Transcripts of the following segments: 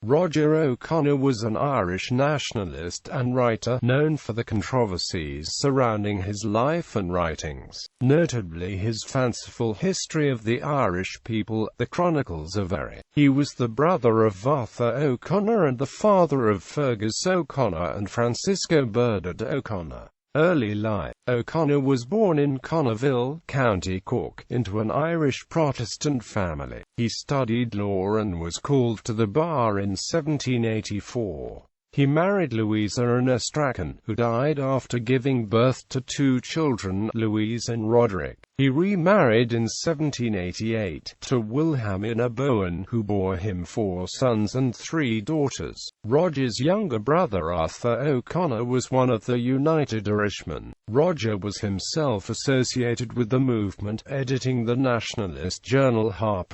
Roger O'Connor was an Irish nationalist and writer, known for the controversies surrounding his life and writings, notably his fanciful history of the Irish people, the Chronicles of Eri. He was the brother of Arthur O'Connor and the father of Feargus O'Connor and Francisco Burdett O'Connor. Early life. O'Connor was born in Connerville, County Cork, into an Irish Protestant family. He studied law and was called to the bar in 1784. He married Louisa Anna Strachan, who died after giving birth to two children, Louise and Roderick. He remarried in 1788 to Wilhelmina Bowen, who bore him 4 sons and 3 daughters. Roger's younger brother Arthur O'Connor was one of the United Irishmen. Roger was himself associated with the movement, editing the nationalist journal *He.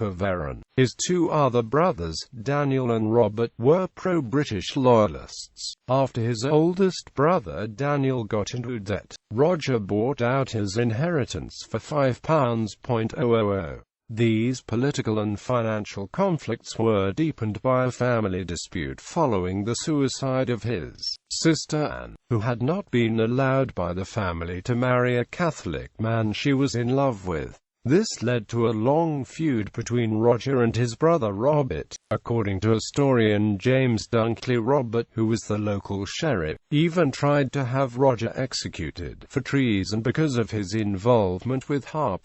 His 2 other brothers, Daniel and Robert, were pro-British loyalists. After his oldest brother Daniel got into debt, Roger bought out his inheritance for £5.000. These political and financial conflicts were deepened by a family dispute following the suicide of his sister Anne, who had not been allowed by the family to marry a Catholic man she was in love with. This led to a long feud between Roger and his brother Robert. According to historian James Dunkley, Robert, who was the local sheriff, even tried to have Roger executed for treason because of his involvement with He.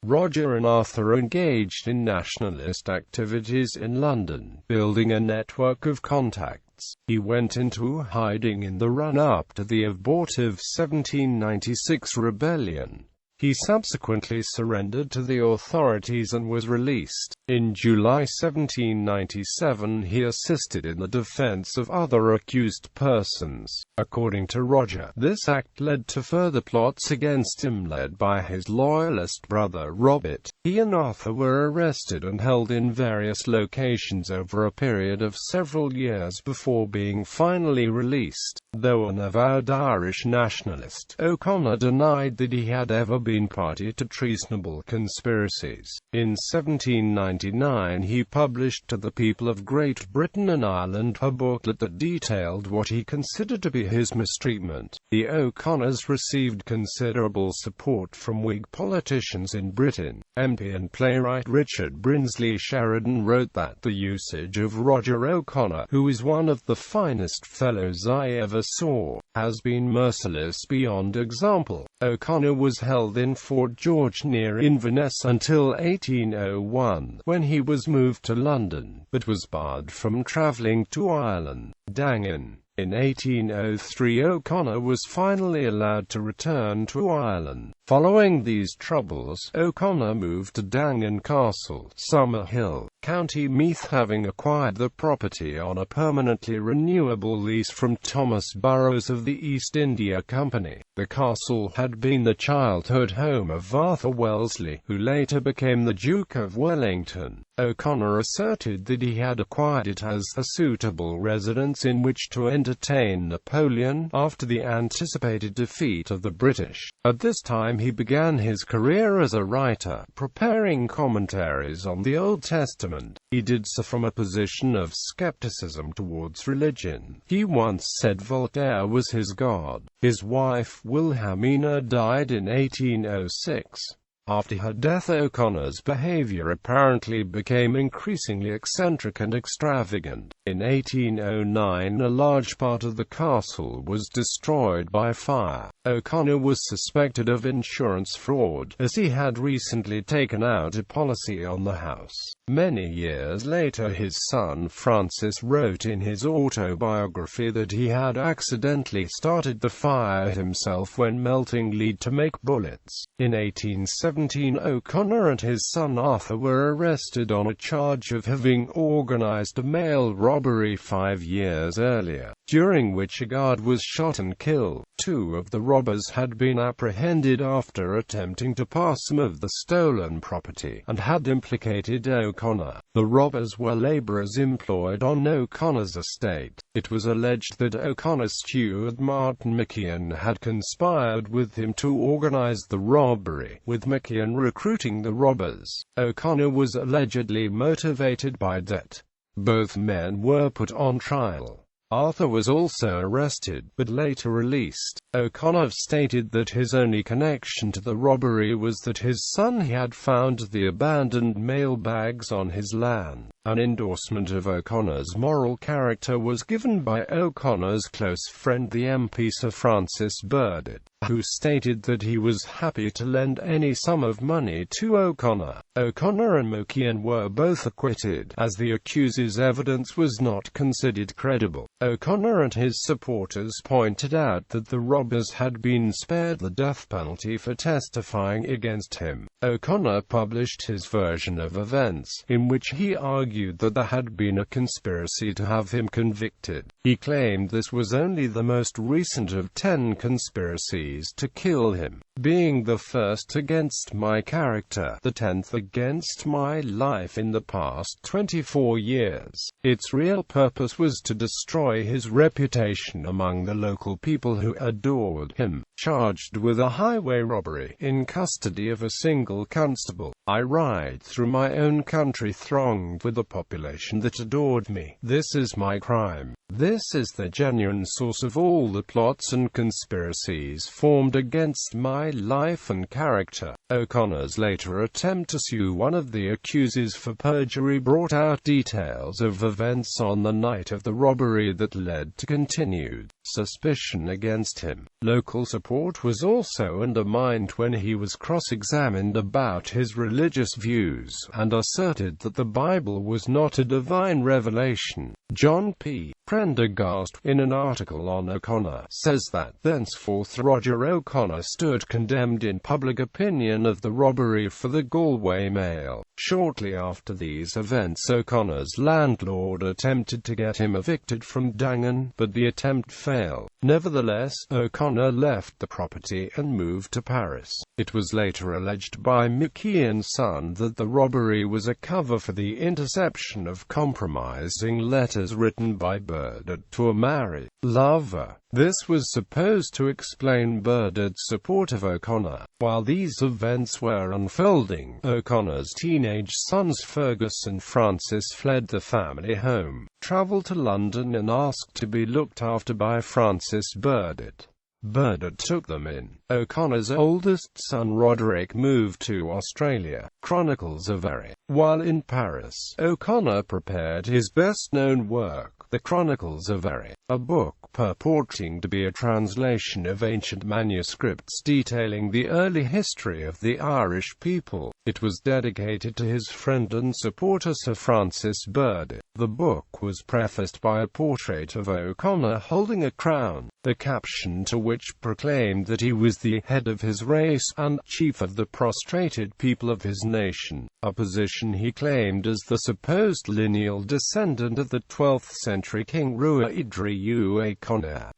Roger and Arthur engaged in nationalist activities in London, building a network of contacts. He went into hiding in the run-up to the abortive 1796 rebellion. He subsequently surrendered to the authorities and was released. In July 1797 he assisted in the defense of other accused persons. According to Roger, this act led to further plots against him led by his loyalist brother Robert. He and Arthur were arrested and held in various locations over a period of several years before being finally released. Though an avowed Irish nationalist, O'Connor denied that he had ever been party to treasonable conspiracies. In 1799 he published to the people of Great Britain and Ireland a booklet that detailed what he considered to be his mistreatment. The O'Connors received considerable support from Whig politicians in Britain. MP and playwright Richard Brinsley Sheridan wrote that the usage of Roger O'Connor, who is one of the finest fellows I ever saw, has been merciless beyond example. O'Connor was held in Fort George near Inverness until 1801, when he was moved to London, but was barred from travelling to Ireland. Dangan. In 1803 O'Connor was finally allowed to return to Ireland. Following these troubles, O'Connor moved to Dangan Castle, Summerhill, County Meath, having acquired the property on a permanently renewable lease from Thomas Burroughs of the East India Company. The castle had been the childhood home of Arthur Wellesley, who later became the Duke of Wellington. O'Connor asserted that he had acquired it as a suitable residence in which to entertain Napoleon after the anticipated defeat of the British. At this time he began his career as a writer, preparing commentaries on the Old Testament. He did so from a position of skepticism towards religion. He once said Voltaire was his god. His wife, Wilhelmina, died in 1806. After her death, O'Connor's behavior apparently became increasingly eccentric and extravagant. In 1809, a large part of the castle was destroyed by fire. O'Connor was suspected of insurance fraud, as he had recently taken out a policy on the house. Many years later, his son Francis wrote in his autobiography that he had accidentally started the fire himself when melting lead to make bullets. In 1817, O'Connor and his son Arthur were arrested on a charge of having organized a mail robbery 5 years earlier, during which a guard was shot and killed. 2 of the robbers had been apprehended after attempting to pass some of the stolen property, and had implicated O'Connor. The robbers were laborers employed on O'Connor's estate. It was alleged that O'Connor's steward Martin McKeon had conspired with him to organize the robbery, with McKeon recruiting the robbers. O'Connor was allegedly motivated by debt. Both men were put on trial. Arthur was also arrested, but later released. O'Connor stated that his only connection to the robbery was that his son had found the abandoned mailbags on his land. An endorsement of O'Connor's moral character was given by O'Connor's close friend the MP Sir Francis Burdett, who stated that he was happy to lend any sum of money to O'Connor. O'Connor and Mokian were both acquitted, as the accused's evidence was not considered credible. O'Connor and his supporters pointed out that the robbers had been spared the death penalty for testifying against him. O'Connor published his version of events, in which he argued that there had been a conspiracy to have him convicted. He claimed this was only the most recent of 10 conspiracies to kill him, being the first against my character, the 10th against my life in the past 24 years. Its real purpose was to destroy his reputation among the local people who adored him. Charged with a highway robbery, in custody of a single constable, I ride through my own country thronged with a population that adored me. This is my crime. This is the genuine source of all the plots and conspiracies formed against my life and character. O'Connor's later attempt to sue one of the accusers for perjury brought out details of events on the night of the robbery that led to continued suspicion against him. Local support was also undermined when he was cross-examined about his religious views, and asserted that the Bible was not a divine revelation. John P. Prendergast, in an article on O'Connor, says that thenceforth Roger O'Connor stood condemned in public opinion of the robbery for the Galway Mail. Shortly after these events, O'Connor's landlord attempted to get him evicted from Dangan, but the attempt failed. Nevertheless, O'Connor left the property and moved to Paris. It was later alleged by Mokian's son that the robbery was a cover for the interception of compromising letters written by Burdett to a married lover. This was supposed to explain Burdett's support of O'Connor. While these events were unfolding, O'Connor's teenage sons Feargus and Francis fled the family home, travelled to London and asked to be looked after by Francis Burdett. Burdett took them in. O'Connor's oldest son Roderick moved to Australia. Chronicles of Eri. While in Paris, O'Connor prepared his best-known work, The Chronicles of Eri, a book purporting to be a translation of ancient manuscripts detailing the early history of the Irish people. It was dedicated to his friend and supporter Sir Francis Burdett. The book was prefaced by a portrait of O'Connor holding a crown, the caption to which proclaimed that he was the head of his race and chief of the prostrated people of his nation, a position he claimed as the supposed lineal descendant of the 12th century king Eri.He.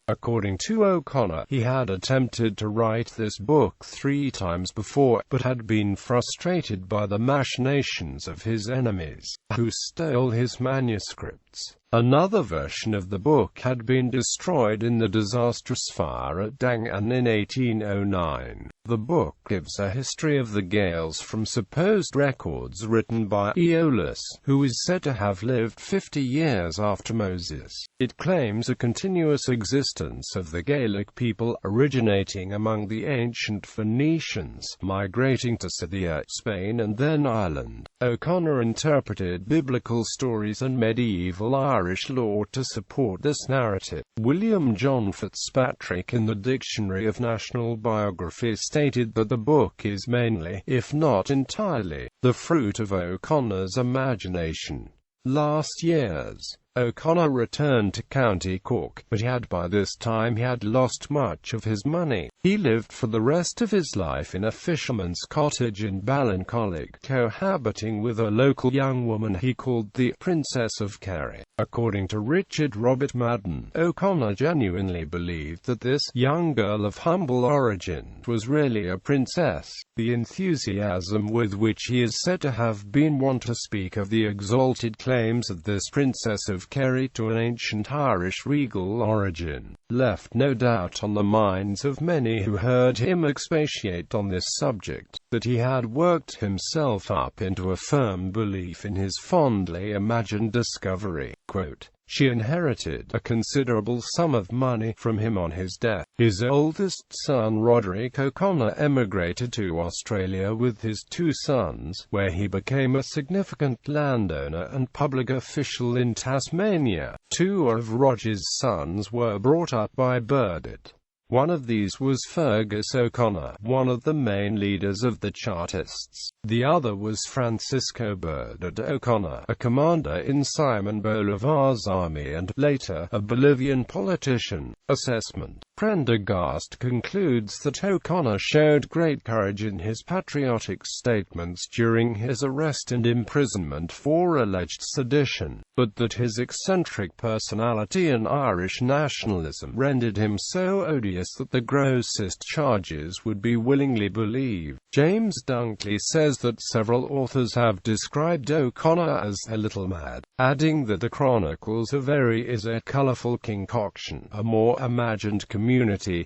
According to O'Connor, he had attempted to write this book 3 times before, but had been frustrated by the machinations of his enemies, who stole his manuscripts. Another version of the book had been destroyed in the disastrous fire at Dangan in 1809. The book gives a history of the Gaels from supposed records written by Aeolus, who is said to have lived 50 years after Moses. It claims a continuous existence of the Gaelic people originating among the ancient Phoenicians, migrating to Scythia, Spain and then Ireland. O'Connor interpreted biblical stories and medieval Irish law to support this narrative. William John Fitzpatrick in the Dictionary of National Biography stated that the book is mainly, if not entirely, the fruit of O'Connor's imagination. Last years, O'Connor returned to County Cork, but by this time he had lost much of his money. He lived for the rest of his life in a fisherman's cottage in Ballincollig, cohabiting with a local young woman he called the Princess of Kerry. According to Richard Robert Madden, O'Connor genuinely believed that this young girl of humble origin was really a princess. The enthusiasm with which he is said to have been wont to speak of the exalted claims of this Princess of of Kerry to an ancient Irish regal origin, left no doubt on the minds of many who heard him expatiate on this subject, that he had worked himself up into a firm belief in his fondly imagined discovery. Quote, "She inherited a considerable sum of money from him on his death. His oldest son Roderick O'Connor emigrated to Australia with his 2 sons, where he became a significant landowner and public official in Tasmania. 2 of Roger's sons were brought up by Burdett. One of these was Feargus O'Connor, one of the main leaders of the Chartists. The other was Francisco Burdett O'Connor, a commander in Simon Bolivar's army and, later, a Bolivian politician." Assessment. Prendergast concludes that O'Connor showed great courage in his patriotic statements during his arrest and imprisonment for alleged sedition, but that his eccentric personality and Irish nationalism rendered him so odious that the grossest charges would be willingly believed. James Dunkley says that several authors have described O'Connor as a little mad, adding that the Chronicles of Eri is a colourful concoction, a more imagined community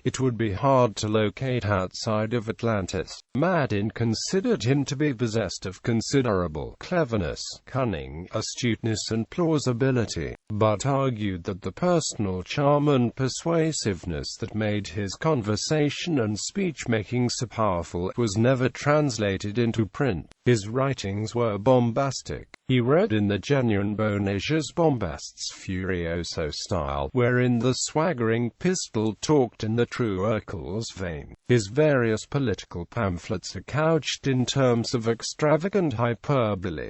it would be hard to locate outside of Atlantis. Madin considered him to be possessed of considerable cleverness, cunning, astuteness and plausibility, but argued that the personal charm and persuasiveness that made his conversation and speech-making so powerful was never translated into print. His writings were bombastic. He wrote in the genuine Bonasia's Bombast's Furioso style, wherein the swaggering pistol talked in the true Urkel's vein. His various political pamphlets are couched in terms of extravagant hyperbole.